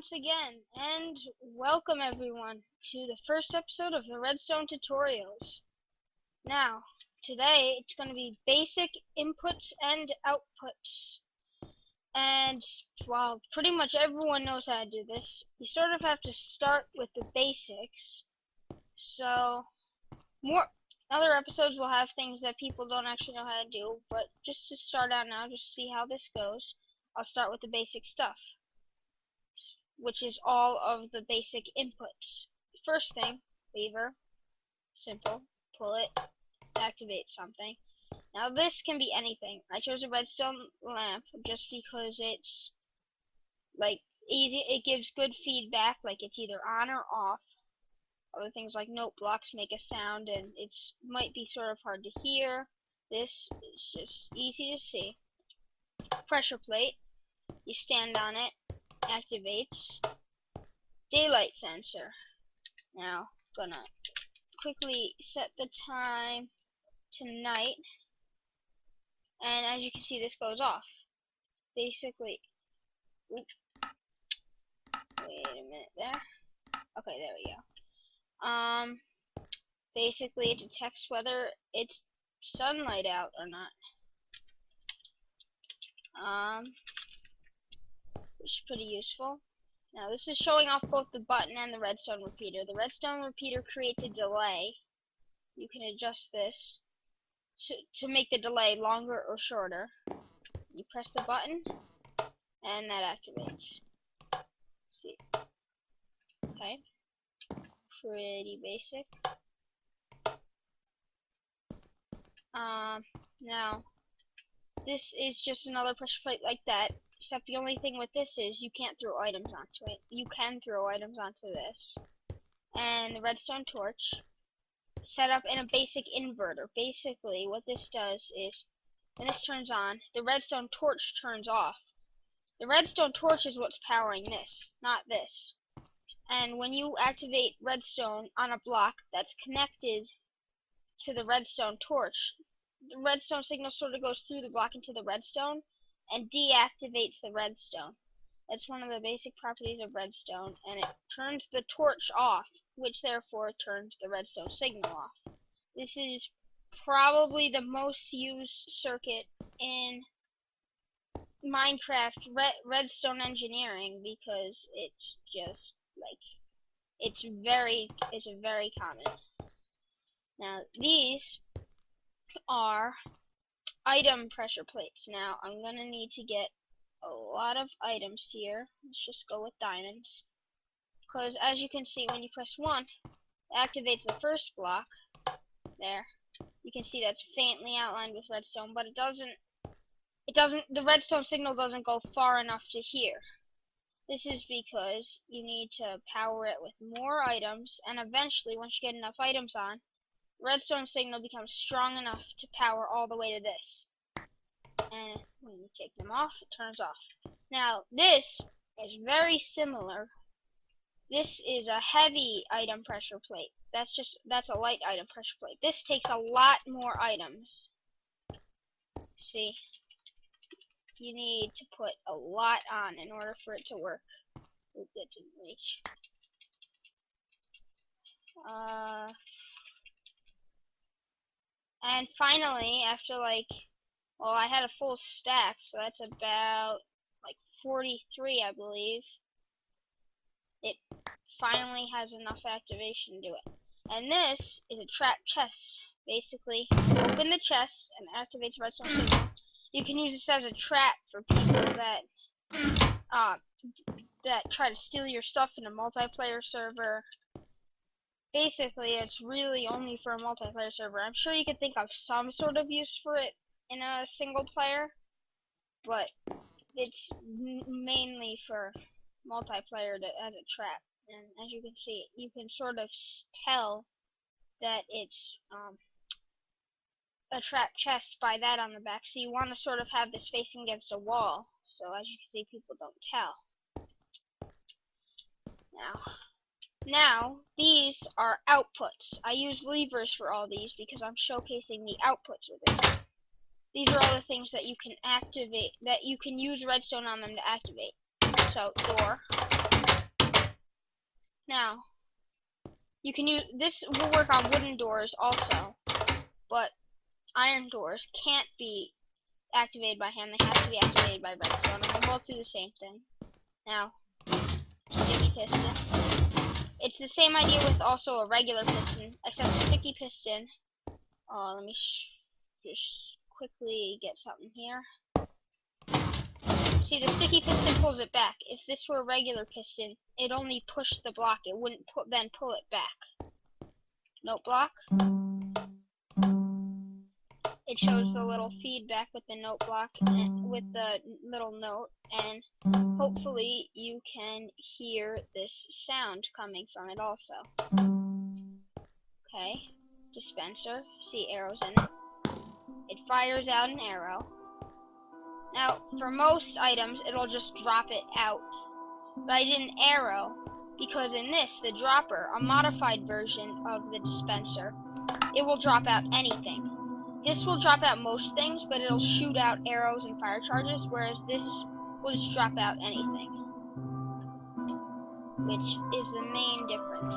once again, and welcome everyone to the first episode of the Redstone tutorials. Now, today it's going to be basic inputs and outputs. And while pretty much everyone knows how to do this, you sort of have to start with the basics. So, other episodes will have things that people don't actually know how to do, but just to start out now, just to see how this goes, I'll start with the basic stuff, which is all of the basic inputs. First thing, lever, simple, pull it, activate something. Now this can be anything. I chose a redstone lamp just because it's like easy, it gives good feedback, like it's either on or off. Other things like note blocks make a sound and it's might be sort of hard to hear. This is just easy to see. Pressure plate, you stand on it, activates. Daylight sensor. Now, gonna quickly set the time to night, and as you can see, this goes off. Basically, wait a minute there. Okay, there we go. Basically, it detects whether it's sunlight out or not. Which is pretty useful. Now this is showing off both the button and the redstone repeater. The redstone repeater creates a delay. You can adjust this to make the delay longer or shorter. You press the button and that activates. See? Okay. Pretty basic. Now this is just another pressure plate like that. Except the only thing with this is you can't throw items onto it. You can throw items onto this. And the redstone torch, set up in a basic inverter. Basically, what this does is, when this turns on, the redstone torch turns off. The redstone torch is what's powering this, not this. And when you activate redstone on a block that's connected to the redstone torch, the redstone signal sort of goes through the block into the redstone and deactivates the redstone. That's one of the basic properties of redstone, and it turns the torch off, which therefore turns the redstone signal off. This is probably the most used circuit in Minecraft redstone engineering because it's just like it's very common. Now these are item pressure plates. Now I'm gonna need to get a lot of items here. Let's just go with diamonds, because as you can see, when you press 1, it activates the first block. There, you can see that's faintly outlined with redstone, but the redstone signal doesn't go far enough to hear. This is because you need to power it with more items, and eventually, once you get enough items on, redstone signal becomes strong enough to power all the way to this. And when you take them off, it turns off. Now this is very similar. This is a heavy item pressure plate. That's a light item pressure plate. This takes a lot more items. See, you need to put a lot on in order for it to work. Oops, that didn't reach. And finally, after well, I had a full stack, so that's about like 43, I believe. It finally has enough activation to do it. And this is a trap chest. Basically, open the chest and activates redstone signal. You can use this as a trap for people that try to steal your stuff in a multiplayer server. Basically, it's really only for a multiplayer server. I'm sure you could think of some sort of use for it in a single player, but it's mainly for multiplayer as a trap. And as you can see, you can sort of tell that it's a trap chest by that on the back. So you want to sort of have this facing against a wall, so as you can see, people don't tell. Now, these are outputs. I use levers for all these because I'm showcasing the outputs with this. These are all the things that you can activate, that you can use redstone on them to activate. So, door, Now, you can use this will work on wooden doors also, but iron doors can't be activated by hand. They have to be activated by redstone, and they both do the same thing. Now, sticky piston. It's the same idea with also a regular piston, except the sticky piston. Let me just quickly get something here. See, the sticky piston pulls it back. If this were a regular piston, it only pushed the block. It wouldn't then pull it back. Note block. It shows the little feedback with the note block and with the little note, and hopefully you can hear this sound coming from it also. Okay, dispenser. See arrows in it. It fires out an arrow. Now, for most items, it'll just drop it out. But I did an arrow because in this, the dropper, a modified version of the dispenser, it will drop out anything. This will drop out most things, but it'll shoot out arrows and fire charges, whereas this will just drop out anything, which is the main difference.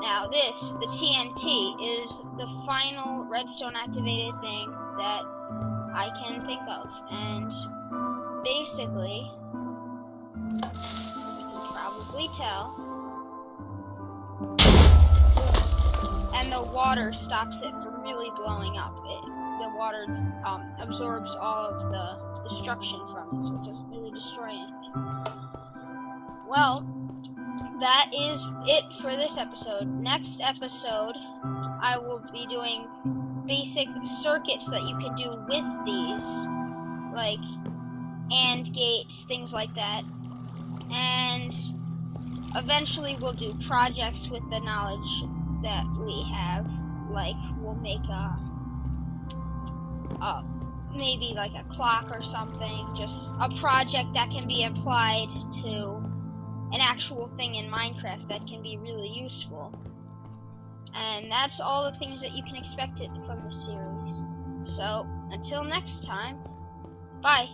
Now this, the TNT, is the final redstone activated thing that I can think of, and basically, you can probably tell, and the water stops it from really blowing up. The water absorbs all of the destruction from it, so it doesn't really destroy anything. Well, that is it for this episode. Next episode, I will be doing basic circuits that you can do with these, like AND gates, things like that, and eventually we'll do projects with the knowledge that we have, like we'll make maybe like a clock or something, just a project that can be applied to an actual thing in Minecraft that can be really useful. And that's all the things that you can expect from the series. So, until next time, bye.